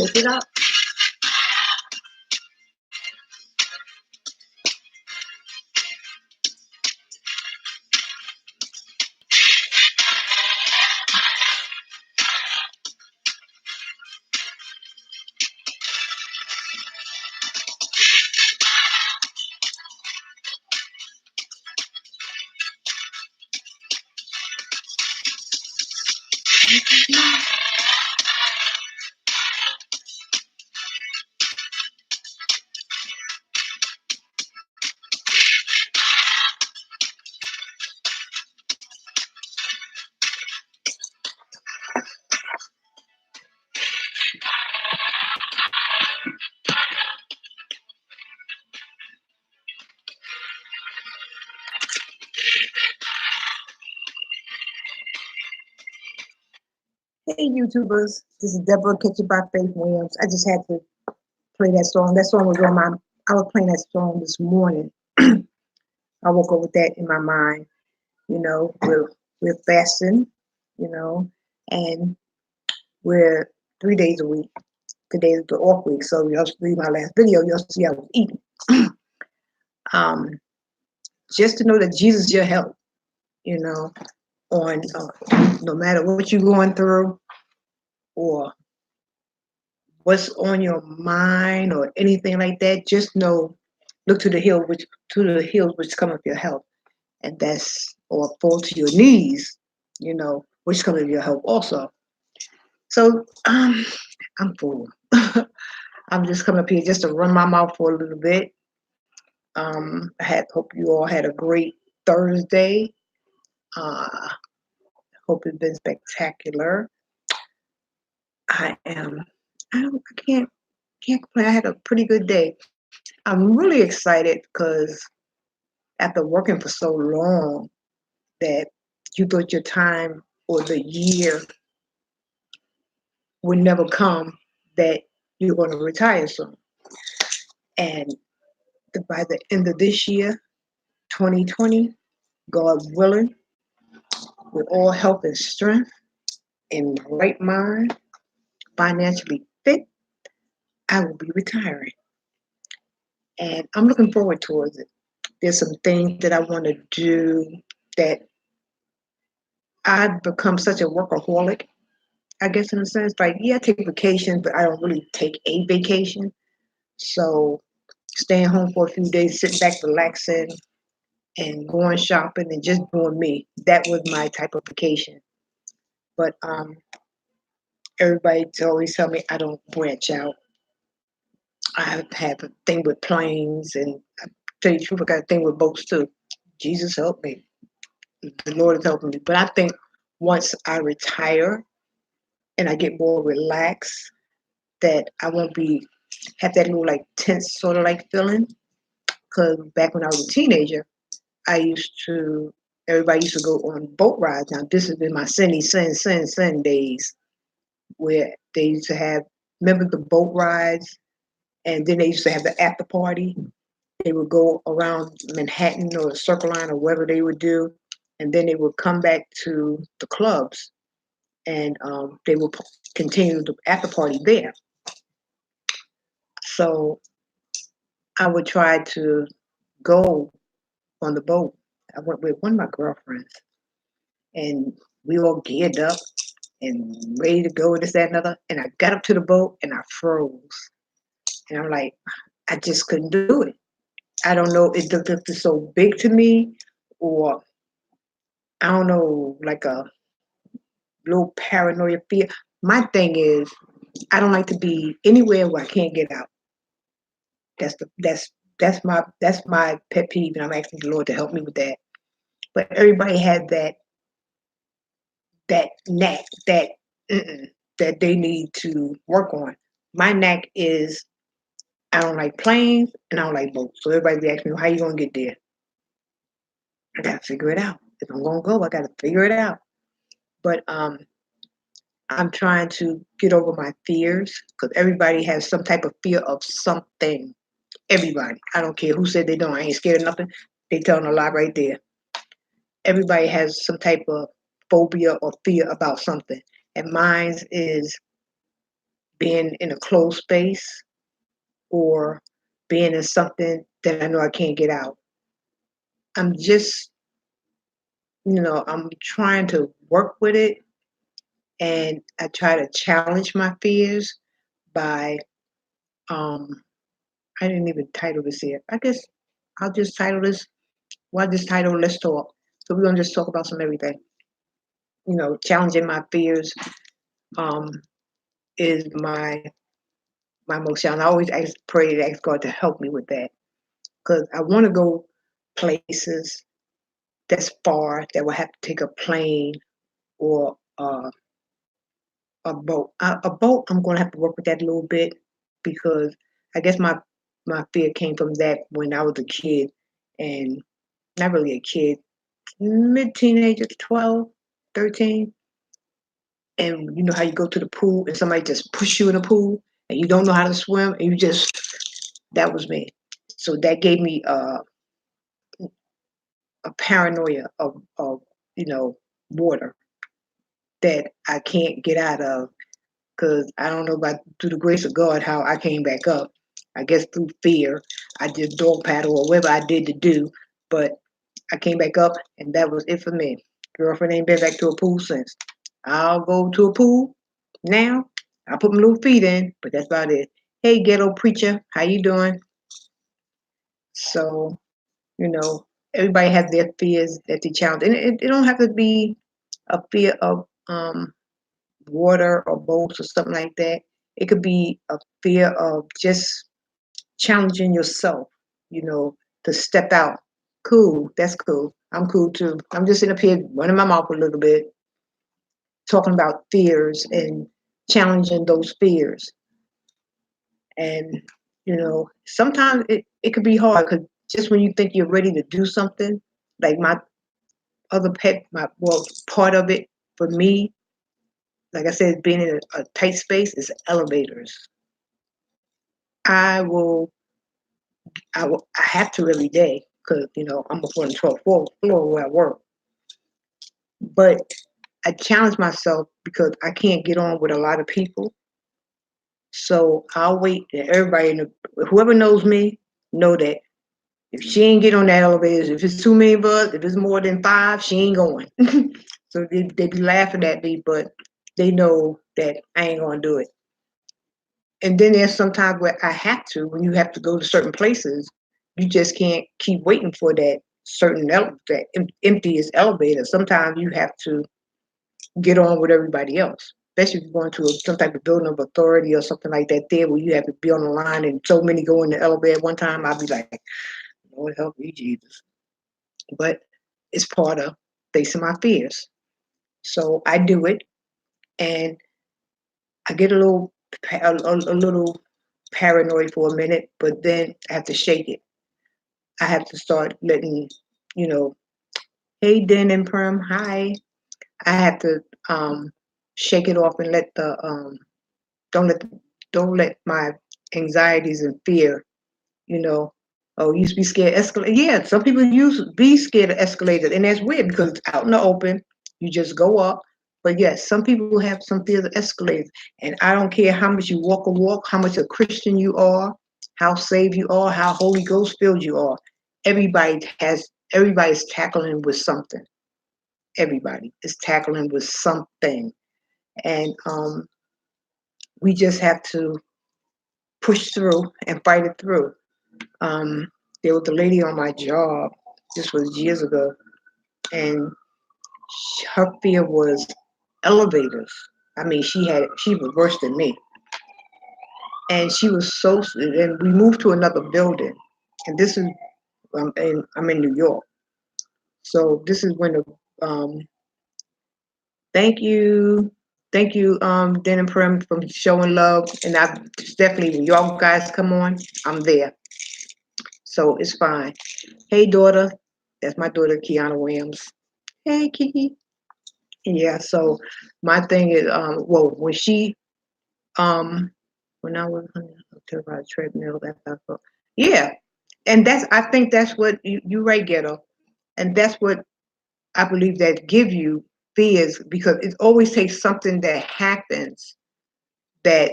look it up. Hey YouTubers, this is Deborah Kitchen by Faith Williams. I just had to play that song. That song was on my, I was playing that song this morning. I woke up with that in my mind. You know, we're fasting, you know, and we're 3 days a week. Today is the off week, so you'll see my last video, you'll see I was eating. um, just to know that Jesus is your help, you know, on no matter what you're going through or what's on your mind or anything like that, just know, look to the hills which come with your help, and that's or fall to your knees, you know, which come with your help also. So I'm full. I'm just coming up here just to run my mouth for a little bit. I hope you all had a great Thursday. Hope it's been spectacular. I am. I can't complain. I had a pretty good day. I'm really excited because after working for so long that you thought your time or the year would never come that you're going to retire soon. And by the end of this year, 2020, God willing, with all health and strength, in my right mind, financially fit, I will be retiring. And I'm looking forward towards it. There's some things that I want to do that I've become such a workaholic, I guess, in a sense. Like, yeah, I take vacations, but I don't really take a vacation. So staying home for a few days, sitting back, relaxing, and going shopping and just doing me. That was my type of vacation. But everybody always tell me I don't branch out. I have a thing with planes, and I tell you the truth, I got a thing with boats too. Jesus help me. The Lord is helping me. But I think once I retire and I get more relaxed, that I won't be have that little like tense sort of like feeling. Because back when I was a teenager, I used to everybody used to go on boat rides. Now this has been my sin days where they used to have remember the boat rides, and then they used to have the after party. They would go around Manhattan or the Circle Line or wherever they would do, and then they would come back to the clubs, and they would continue the after party there. So I would try to go on the boat. I went with one of my girlfriends, and we all geared up and ready to go, this, that, and other. And I got up to the boat and I froze. And I'm like, I just couldn't do it. I don't know if it's so big to me, or I don't know, like a little paranoia fear. My thing is, I don't like to be anywhere where I can't get out. That's the that's my pet peeve, and I'm asking the Lord to help me with that. But everybody had that knack that they need to work on. My knack is I don't like planes and I don't like boats. So everybody be asking me, how you gonna get there? I gotta figure it out. If I'm gonna go, I gotta figure it out. But I'm trying to get over my fears because everybody has some type of fear of something. Everybody. I don't care who said they don't. I ain't scared of nothing. They telling a lie right there. Everybody has some type of phobia or fear about something. And mine is being in a closed space or being in something that I know I can't get out. I'm just, I'm trying to work with it, and I try to challenge my fears by, um, I didn't even title this here. I guess I'll just title this, this title, Let's Talk. So we're going to just talk about some everything. Challenging my fears um, is my most challenge. I always pray to ask God to help me with that because I want to go places that's far that will have to take a plane or a boat. A boat, I'm going to have to work with that a little bit because I guess my fear came from that when I was a kid, and not really a kid, mid teenager, 12, 13. And you know how you go to the pool and somebody just push you in the pool and you don't know how to swim and that was me. So that gave me a paranoia of water that I can't get out of because I don't know about through the grace of God how I came back up. I guess through fear, I did dog paddle or whatever I did to do, but I came back up and that was it for me. Girlfriend ain't been back to a pool since. I'll go to a pool now. I put my little feet in, but that's about it. Hey, ghetto preacher, how you doing? So, you know, everybody has their fears that they challenge, and it don't have to be a fear of water or boats or something like that. It could be a fear of just challenging yourself, to step out. Cool, that's cool. I'm cool too. I'm just sitting up here running my mouth a little bit, talking about fears and challenging those fears. And, sometimes it could be hard because just when you think you're ready to do something, like my other pet, part of it for me, like I said, being in a tight space is elevators. I will, I have to every day because, I'm up on the 12th floor where I work. But I challenge myself because I can't get on with a lot of people. So I'll wait and whoever knows me, know that if she ain't get on that elevator, if it's too many of us, if it's more than 5, she ain't going. So they be laughing at me, but they know that I ain't gonna do it. And then there's sometimes where I have to, when you have to go to certain places, you just can't keep waiting for that that emptiest elevator. Sometimes you have to get on with everybody else, especially if you're going to some type of building of authority or something like that there where you have to be on the line and so many go in the elevator at one time. I'll be like, Lord help me, Jesus. But it's part of facing my fears. So I do it and I get a little paranoid for a minute, but then I have to shake it. I have to start letting, you know, hey Den and Perm, hi. I have to shake it off and let the don't let don't let my anxieties and fear, you know, oh, you used to be scared of escalator. Yeah, some people used to be scared of escalators, and that's weird because it's out in the open. You just go up. But yes, some people have some fear of escalators, and I don't care how much you walk a walk, how much a Christian you are, how saved you are, how Holy Ghost filled you are. Everybody's tackling with something. Everybody is tackling with something, and we just have to push through and fight it through. Um, there was a lady on my job. This was years ago, and her fear was elevators. I mean, she was worse than me, and she was so. And we moved to another building, and this is I'm in New York, so this is when the thank you. Thank you, Dan and Prim, for showing love. And I definitely, when y'all guys come on, I'm there. So it's fine. Hey, daughter. That's my daughter, Kiana Williams. Hey, Kiki. Yeah, so my thing is, when um, when I was on the treadmill, yeah, and I think that's what you right, Ghetto, and that's what I believe that give you fears because it always takes something that happens that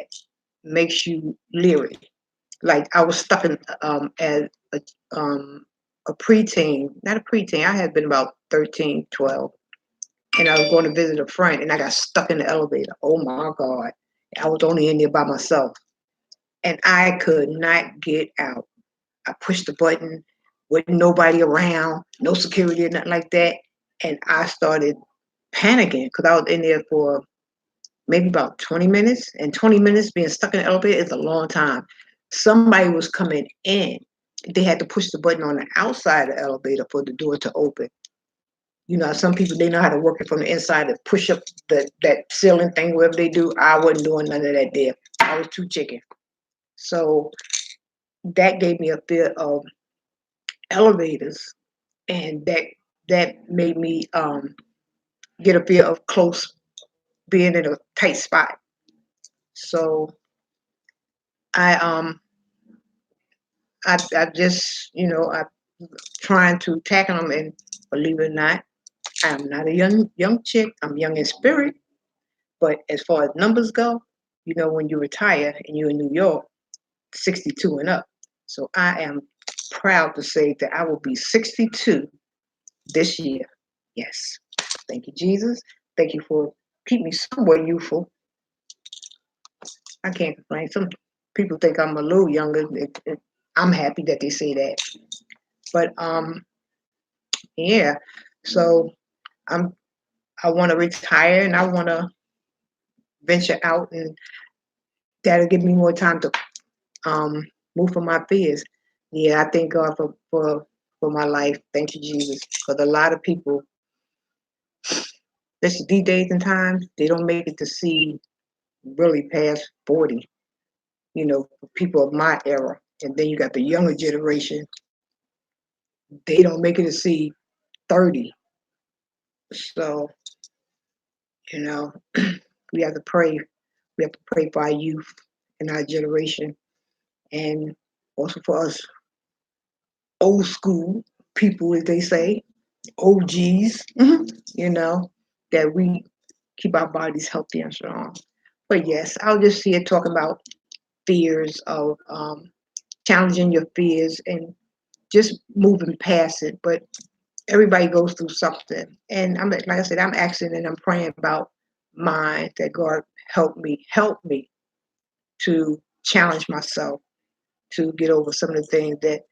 makes you leery. Like I was stuck in as a preteen, not a preteen. I had been about 13, 12, and I was going to visit a friend, and I got stuck in the elevator. Oh my God! I was only in there by myself, and I could not get out. I pushed the button with nobody around, no security or nothing like that, and I started panicking because I was in there for maybe about 20 minutes, and 20 minutes being stuck in the elevator is a long time. Somebody was coming in. They had to push the button on the outside of the elevator for the door to open. You know, some people they know how to work it from the inside to push up that ceiling thing, whatever they do. I wasn't doing none of that there. I was too chicken. So that gave me a fear of elevators, and that made me get a fear of close being in a tight spot. So I I just I trying to tackle them, and believe it or not, I'm not a young chick. I'm young in spirit, but as far as numbers go, when you retire and you're in New York, 62 and up. So I am proud to say that I will be 62 this year. Yes. Thank you, Jesus. Thank you for keeping me somewhat youthful. I can't complain. Some people think I'm a little younger. I'm happy that they say that. But yeah. So I'm I want to retire, and I want to venture out, and that'll give me more time to um move from my fears. Yeah, I thank God for my life. Thank you, Jesus. Because a lot of people, especially these days and times, they don't make it to see really past 40. For people of my era, and then you got the younger generation. They don't make it to see 30. So you know, we have to pray. We have to pray for our youth and our generation, and also for us old school people, as they say, OGs, you know, that we keep our bodies healthy and strong. But yes, I'll just see it talking about fears of challenging your fears and just moving past it. But everybody goes through something. And like I said, I'm asking and I'm praying about mine that God help me to challenge myself to get over some of the things that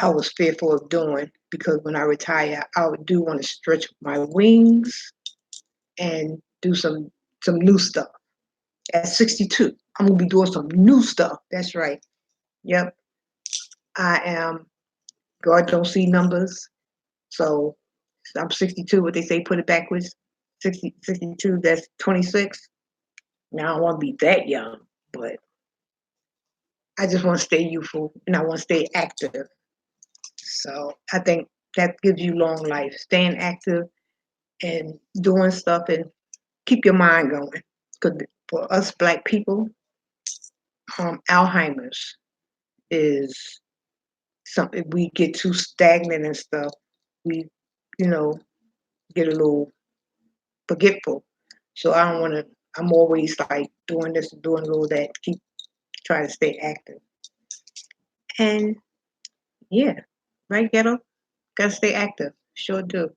I was fearful of doing, because when I retire, I do want to stretch my wings and do some new stuff. At 62, I'm gonna be doing some new stuff. That's right. Yep, I am. God don't see numbers, so I'm 62. What they say, put it backwards. 62. That's 26. Now I don't want to be that young, but I just want to stay youthful and I want to stay active. So I think that gives you long life, staying active and doing stuff, and keep your mind going. Because for us Black people, Alzheimer's is something. We get too stagnant and stuff. We, you know, get a little forgetful. So I don't want to. I'm always like doing this and doing a little that. Keep trying to stay active. And yeah, right, ghetto. Gotta stay active. Sure do.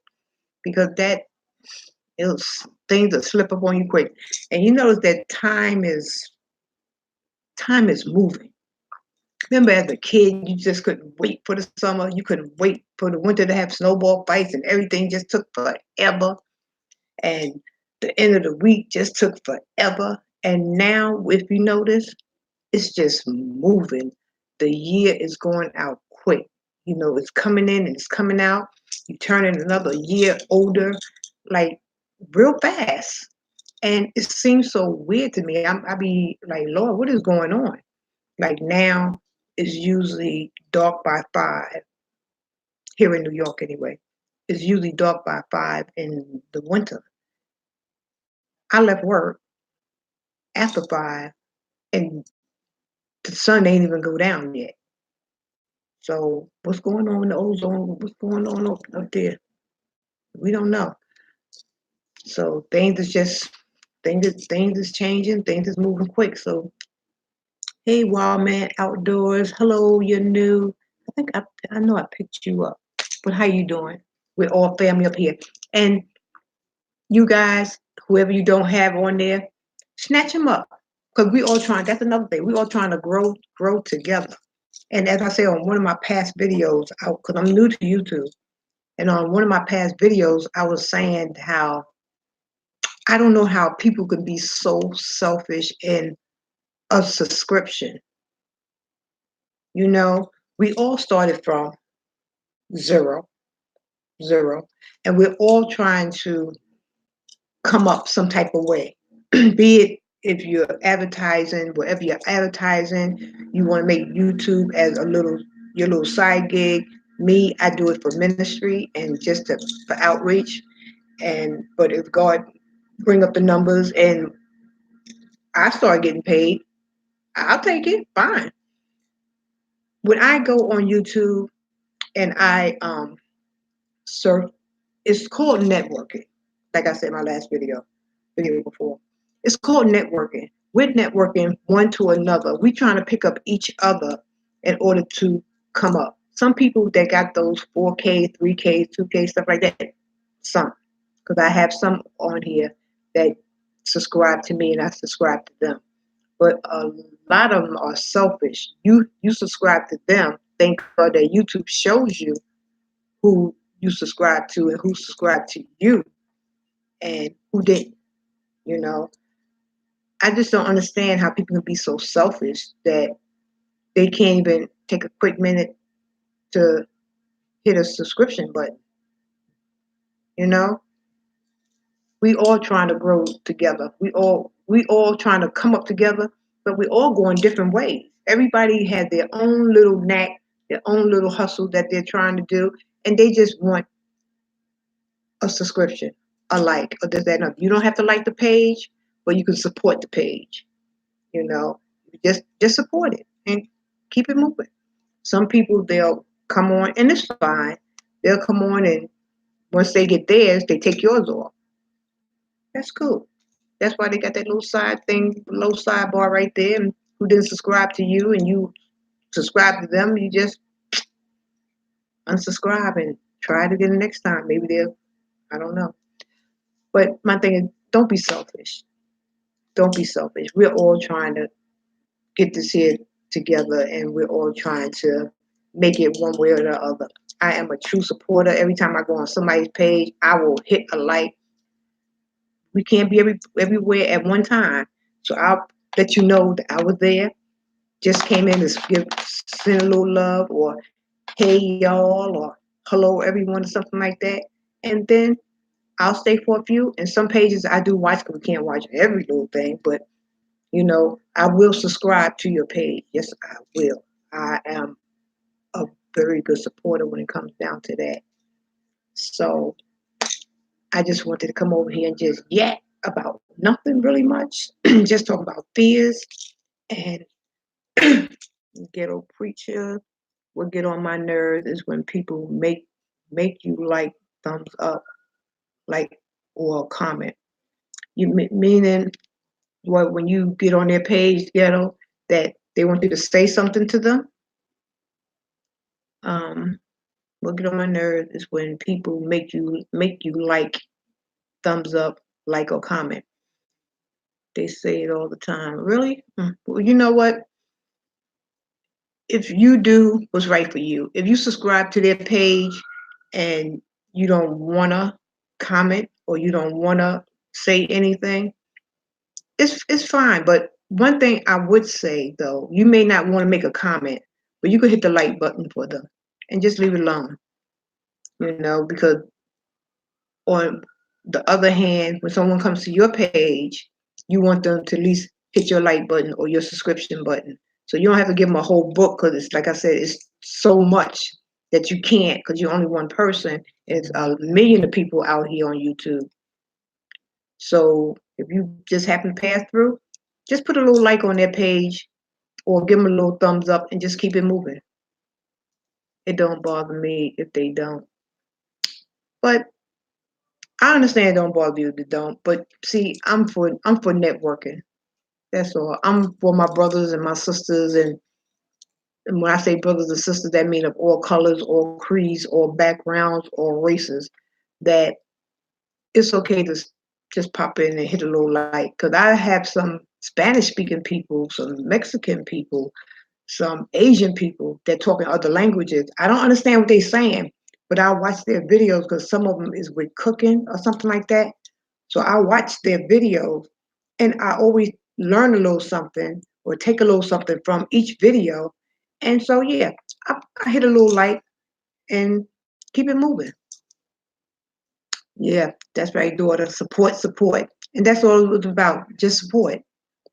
Because things will slip up on you quick. And you notice that time is moving. Remember as a kid, you just couldn't wait for the summer. You couldn't wait for the winter to have snowball fights, and everything just took forever. And the end of the week just took forever. And now, if you notice, it's just moving. The year is going out quick. It's coming in and it's coming out. You turn in another year older, like real fast. And it seems so weird to me. I be like, Lord, what is going on? Like now, it's usually dark by 5 here in New York anyway. It's usually dark by 5 in the winter. I left work after 5, and the sun ain't even go down yet. So what's going on in the ozone? What's going on up there? We don't know. So things is changing. Things is moving quick. So Hey, Wild Man Outdoors. Hello, you're new. I know I picked you up, but how you doing? We're all family up here, and you guys, whoever you don't have on there, snatch them up because we all trying. That's another thing. We all trying to grow together. And as I say on one of my past videos, because I'm new to YouTube, and on one of my past videos, I was saying how I don't know how people can be so selfish in a subscription. You know, we all started from zero, zero, and we're all trying to come up some type of way. Be it if you're advertising, whatever you're advertising, you want to make YouTube as a little your little side gig. Me, I do it for ministry and for outreach. And but if God bring up the numbers and I start getting paid, I'll take it. Fine. When I go on YouTube and I surf, it's called networking. Like I said in my last video before. It's called networking. We're networking one to another. We're trying to pick up each other in order to come up. Some people that got those 4K, 3K, 2K, stuff like that. Some. Because I have some on here that subscribe to me and I subscribe to them. But a lot of them are selfish. You subscribe to them. Thank God that YouTube shows you who you subscribe to and who subscribed to you and who didn't. You know, I just don't understand how people can be so selfish that they can't even take a quick minute to hit a subscription button. You know, we all trying to grow together. We all trying to come up together, but we all going different ways. Everybody had their own little knack, their own little hustle that they're trying to do, and they just want a subscription, a like, or does that. You don't have to like the page, but you can support the page. You know, just support it and keep it moving. Some people they'll come on and it's fine. They'll come on and once they get theirs, they take yours off. That's cool. That's why they got that little side thing, little sidebar right there. And who didn't subscribe to you and you subscribe to them, you just unsubscribe and try it again next time. Maybe they'll, I don't know. But my thing is, don't be selfish. Don't be selfish. We're all trying to get this here together and we're all trying to make it one way or the other. I am a true supporter. Every time I go on somebody's page, I will hit a like. We can't be everywhere at one time. So I'll let you know that I was there. Just came in to send a little love or hey y'all or hello everyone or something like that. And then I'll stay for a few. And some pages I do watch because we can't watch every little thing, but I will subscribe to your page. Yes, I will. I am a very good supporter when it comes down to that. So I just wanted to come over here and just yak about nothing really much. Just talk about fears and ghetto preacher. What get on my nerves is when people make you like thumbs up, like or comment. Meaning what when you get on their page, ghetto, that they want you to say something to them. What get on my nerves is when people make you like thumbs up, like or comment. They say it all the time. Really? Well, you know what? If you do what's right for you, if you subscribe to their page and you don't wanna comment or you don't wanna say anything, it's fine. But one thing I would say though, you may not want to make a comment, but you could hit the like button for them and just leave it alone. Because on the other hand, when someone comes to your page, you want them to at least hit your like button or your subscription button. So you don't have to give them a whole book because it's like I said, it's so much that you can't because you're only one person. It's a million of people out here on YouTube. So if you just happen to pass through, just put a little like on their page or give them a little thumbs up and just keep it moving. It don't bother me if they don't. But I understand it don't bother you if they don't. But see, I'm for networking. That's all. I'm for my brothers and my sisters, and when I say brothers and sisters, that mean of all colors, all creeds, all backgrounds, all races. That it's okay to just pop in and hit a little light. Because I have some Spanish speaking people, some Mexican people, some Asian people that talk in other languages. I don't understand what they're saying, but I watch their videos because some of them is with cooking or something like that. So I watch their videos and I always learn a little something or take a little something from each video. And so, yeah, I hit a little light and keep it moving. Yeah, that's right, daughter. Support, support. And that's all it was about, just support.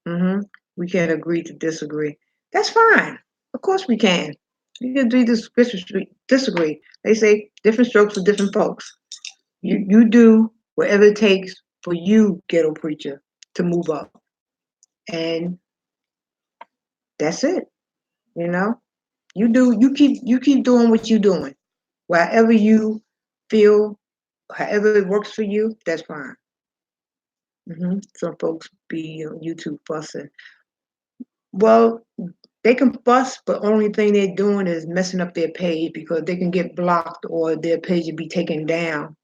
hmm We can't agree to disagree. That's fine. Of course we can. You can disagree. They say different strokes for different folks. You do whatever it takes for you, ghetto preacher, to move up. And that's it. You know? You keep doing what you're doing. Wherever you feel, however it works for you, that's fine. Some folks be on YouTube fussing. Well, they can fuss, but only thing they're doing is messing up their page because they can get blocked or their page will be taken down.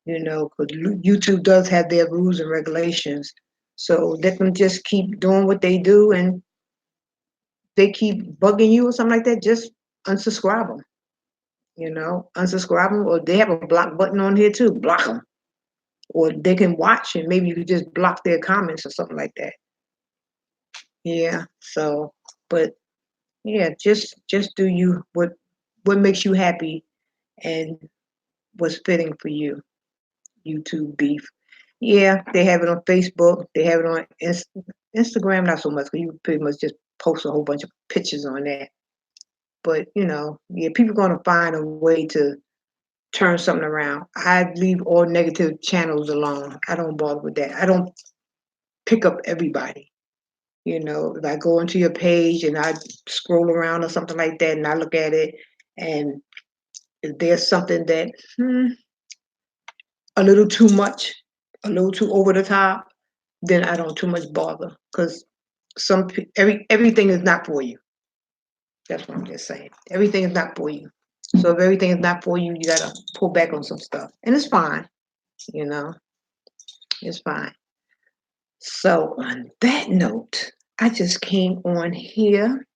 Because YouTube does have their rules and regulations. So let them just keep doing what they do, and they keep bugging you or something like that. Just unsubscribe them. Unsubscribe them, or they have a block button on here too. Block them, or they can watch, and maybe you could just block their comments or something like that. Yeah. So, but yeah, just do you what makes you happy and what's fitting for you. YouTube beef. Yeah, they have it on Facebook. They have it on Instagram, not so much, because you pretty much just post a whole bunch of pictures on that. But yeah, people gonna find a way to turn something around. I leave all negative channels alone. I don't bother with that. I don't pick up everybody. If I go into your page and I scroll around or something like that, and I look at it, and if there's something that a little too much, a little too over the top, then I don't too much bother because everything is not for you. That's what I'm just saying. Everything is not for you. So if everything is not for you, you gotta pull back on some stuff, and it's fine. You know, it's fine. So on that note, I just came on here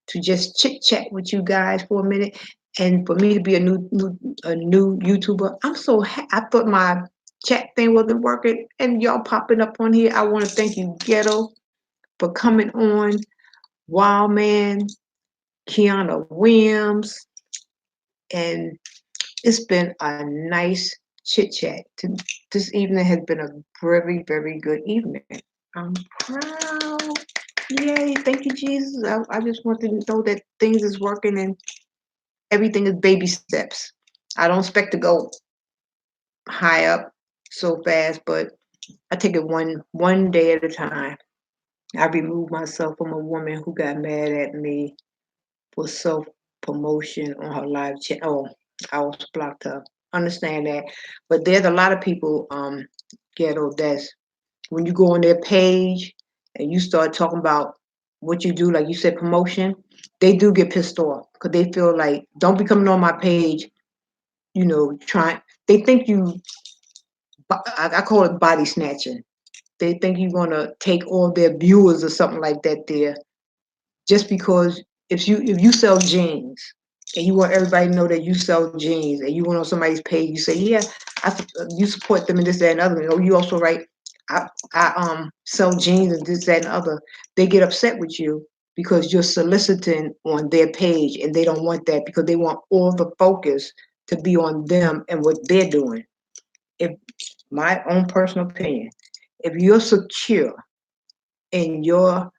to just chit chat with you guys for a minute, and for me to be a new YouTuber. I'm so I thought my chat thing wasn't working, and y'all popping up on here. I want to thank you, Ghetto, for coming on. Wild Man, Kiana Williams, and it's been a nice chit chat. This evening has been a very, very good evening. I'm proud. Yay, thank you, Jesus. I just want to know that things is working and everything is baby steps. I don't expect to go high up so fast, but I take it one day at a time. I removed myself from a woman who got mad at me for self promotion on her live chat. Oh, I was blocked up. Understand that, but there's a lot of people, ghetto, that's when you go on their page and you start talking about what you do, like you said, promotion, they do get pissed off because they feel like, don't be coming on my page, trying. They think you, I call it body snatching. They think you're gonna take all their viewers or something like that there, just because if you sell jeans and you want everybody to know that you sell jeans and you went on somebody's page, you say, yeah, you support them and this, that, and other. Oh, you also write, I sell jeans and this, that, and other. They get upset with you because you're soliciting on their page, and they don't want that because they want all the focus to be on them and what they're doing. If my own personal opinion, if you're secure in your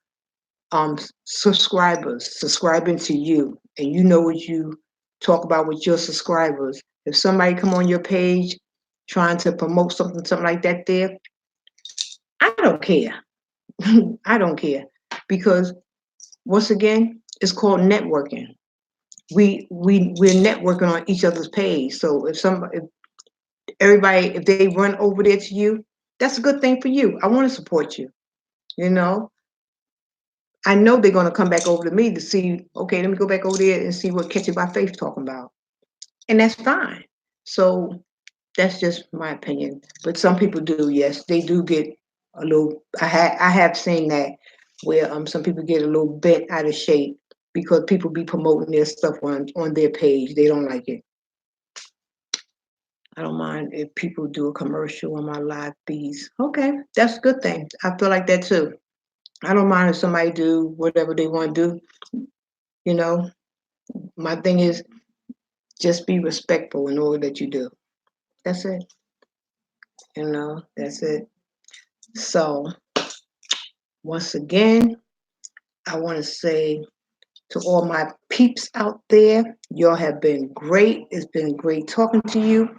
subscribers subscribing to you, and you know what you talk about with your subscribers, if somebody come on your page trying to promote something like that there, I don't care. I don't care, because once again, it's called networking. We're networking on each other's page. So if everybody, if they run over there to you, that's a good thing for you. I want to support you, you know I know they're gonna come back over to me to see, okay, let me go back over there and see what Catch It by Faith talking about. And that's fine. So that's just my opinion. But some people do, yes, they do get a little. I have seen that where some people get a little bent out of shape because people be promoting their stuff on their page. They don't like it. I don't mind if people do a commercial on my live feeds. Okay, that's a good thing. I feel like that too. I don't mind if somebody do whatever they want to do. You know, my thing is just be respectful in all that you do. That's it. That's it. So once again, I want to say to all my peeps out there, y'all have been great. It's been great talking to you.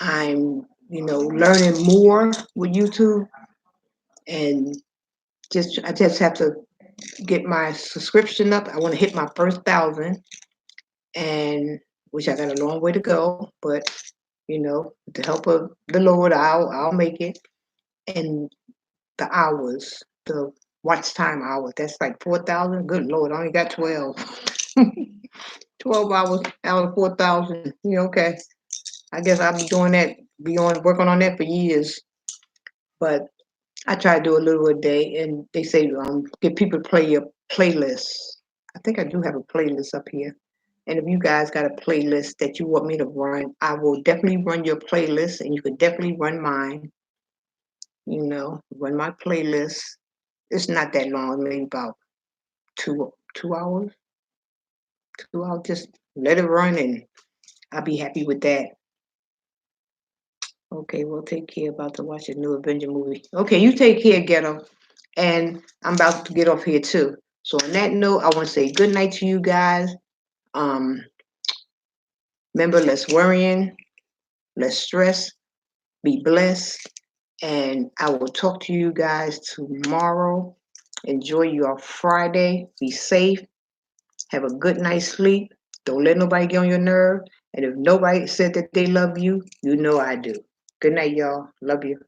I'm, learning more with YouTube, and I just have to get my subscription up. I want to hit my first 1,000, and which I got a long way to go, but with the help of the Lord, I'll make it. And the hours, the watch time hours, that's like 4,000. Good Lord, I only got 12. 12 hours out of 4,000. Yeah, okay. I guess I'll be doing that, working on that for years. But I try to do a little a day, and they say get people to play your playlist. I think I do have a playlist up here. And if you guys got a playlist that you want me to run, I will definitely run your playlist, and you could definitely run mine. Run my playlist. It's not that long, maybe about 2 hours. 2 hours. Just let it run, and I'll be happy with that. Okay, well, take care. About to watch a new Avenger movie. Okay, you take care, Ghetto. And I'm about to get off here too. So on that note, I want to say good night to you guys. Um, Remember, less worrying, less stress, be blessed, and I will talk to you guys tomorrow. Enjoy your Friday. Be safe. Have a good night's sleep. Don't let nobody get on your nerve. And if nobody said that they love you, you know I do. Good night, y'all. Love you.